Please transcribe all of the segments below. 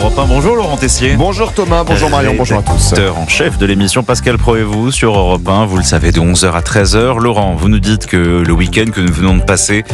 Europe 1. Bonjour Laurent Tessier. Bonjour Thomas, bonjour Marion, bonjour à tous. Rédacteur en chef de l'émission Pascal Pro et vous sur Europe 1. Vous le savez, de 11h à 13h. Laurent, vous nous dites que le week-end que nous venons de passer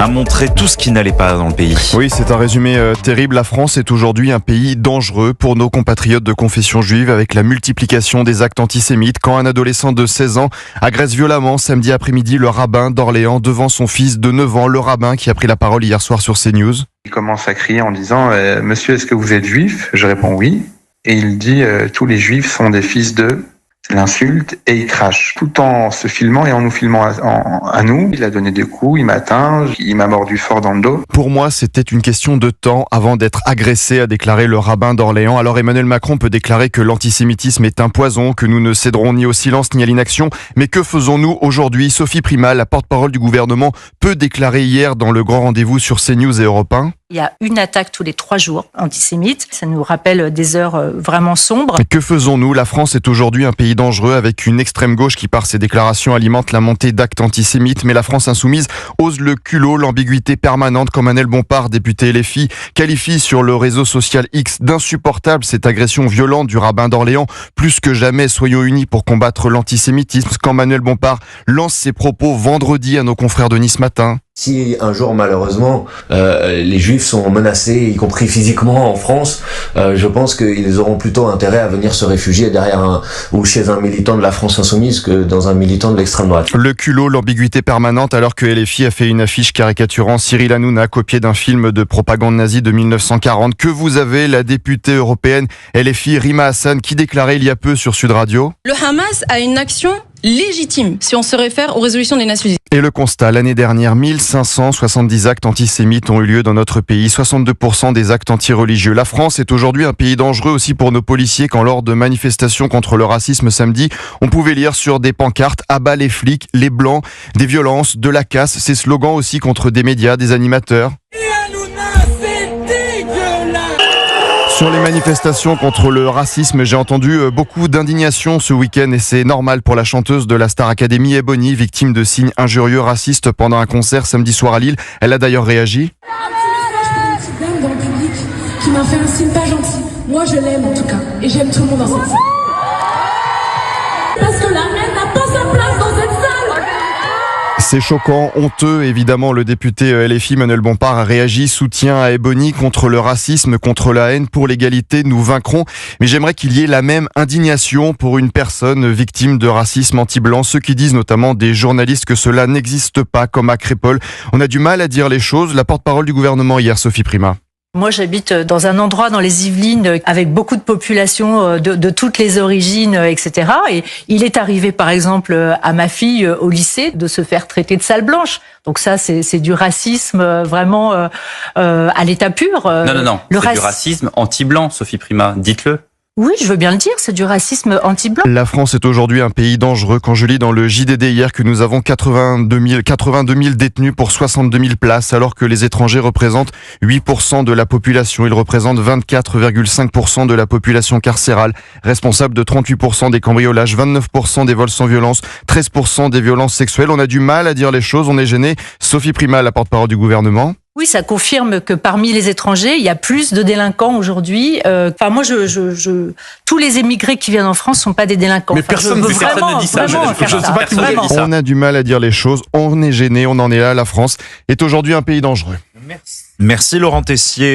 a montré tout ce qui n'allait pas dans le pays. Oui, c'est un résumé terrible. La France est aujourd'hui un pays dangereux pour nos compatriotes de confession juive avec la multiplication des actes antisémites. Quand un adolescent de 16 ans agresse violemment samedi après-midi le rabbin d'Orléans devant son fils de 9 ans, le rabbin qui a pris la parole hier soir sur CNews. Il commence à crier en disant « Monsieur, est-ce que vous êtes juif ?» Je réponds « Oui ». Et il dit « Tous les juifs sont des fils de... » C'est l'insulte et il crache. Tout en se filmant et en nous filmant à nous. Il a donné des coups, il m'a atteint, il m'a mordu fort dans le dos. Pour moi, c'était une question de temps avant d'être agressé, a déclaré le rabbin d'Orléans. Alors Emmanuel Macron peut déclarer que l'antisémitisme est un poison, que nous ne céderons ni au silence ni à l'inaction. Mais que faisons-nous aujourd'hui ? Sophie Primas, la porte-parole du gouvernement, peut déclarer hier dans le grand rendez-vous sur CNews et Europe 1. Il y a une attaque tous les 3 jours antisémite. Ça nous rappelle des heures vraiment sombres. Que faisons-nous ? La France est aujourd'hui un pays dangereux avec une extrême gauche qui par ses déclarations alimente la montée d'actes antisémites. Mais la France insoumise ose le culot, l'ambiguïté permanente quand Manuel Bompard, député LFI, qualifie sur le réseau social X d'insupportable cette agression violente du rabbin d'Orléans. Plus que jamais, soyons unis pour combattre l'antisémitisme. Quand Manuel Bompard lance ses propos vendredi à nos confrères de Nice Matin. Si un jour malheureusement les juifs sont menacés, y compris physiquement en France, je pense qu'ils auront plutôt intérêt à venir se réfugier derrière ou chez un militant de la France insoumise que dans un militant de l'extrême droite. Le culot, l'ambiguïté permanente alors que LFI a fait une affiche caricaturant Cyril Hanouna copié d'un film de propagande nazie de 1940. Que vous avez la députée européenne LFI Rima Hassan qui déclarait il y a peu sur Sud Radio. Le Hamas a une action légitime si on se réfère aux résolutions des Nations Unies. Et le constat, l'année dernière, 1570 actes antisémites ont eu lieu dans notre pays, 62% des actes antireligieux. La France est aujourd'hui un pays dangereux aussi pour nos policiers quand lors de manifestations contre le racisme samedi, on pouvait lire sur des pancartes « Abat les flics, les blancs », des violences, de la casse, ces slogans aussi contre des médias, des animateurs. Sur les manifestations contre le racisme, j'ai entendu beaucoup d'indignation ce week-end et c'est normal pour la chanteuse de la Star Academy Ebony, victime de signes injurieux racistes pendant un concert samedi soir à Lille. Elle a d'ailleurs réagi. Une petite dame dans le public qui m'a fait un signe pas gentil. Moi je l'aime en tout cas et j'aime tout le monde dans cette salle. Parce que la reine n'a pas sa place dans cette salle. C'est choquant, honteux. Évidemment, le député LFI Manuel Bompard a réagi, soutien à Ebony contre le racisme, contre la haine, pour l'égalité, nous vaincrons. Mais j'aimerais qu'il y ait la même indignation pour une personne victime de racisme anti-blanc. Ceux qui disent notamment des journalistes que cela n'existe pas, comme à Crépol. On a du mal à dire les choses. La porte-parole du gouvernement hier, Sophie Primas. Moi, j'habite dans un endroit dans les Yvelines avec beaucoup de populations de toutes les origines, etc. Et il est arrivé, par exemple, à ma fille au lycée de se faire traiter de sale blanche. Donc ça, c'est du racisme vraiment à l'état pur. Non. C'est du racisme anti-blanc, Sophie Primas. Dites-le. Oui, je veux bien le dire, c'est du racisme anti-blanc. La France est aujourd'hui un pays dangereux. Quand je lis dans le JDD hier que nous avons 82 000 détenus pour 62 000 places, alors que les étrangers représentent 8% de la population. Ils représentent 24,5% de la population carcérale, responsable de 38% des cambriolages, 29% des vols sans violence, 13% des violences sexuelles. On a du mal à dire les choses, on est gêné. Sophie Primas, la porte-parole du gouvernement. Oui, ça confirme que parmi les étrangers, il y a plus de délinquants aujourd'hui. Moi, tous les émigrés qui viennent en France sont pas des délinquants. Mais personne ne dit ça. On a du mal à dire les choses. On est gêné. On en est là. La France est aujourd'hui un pays dangereux. Merci Laurent Tessier.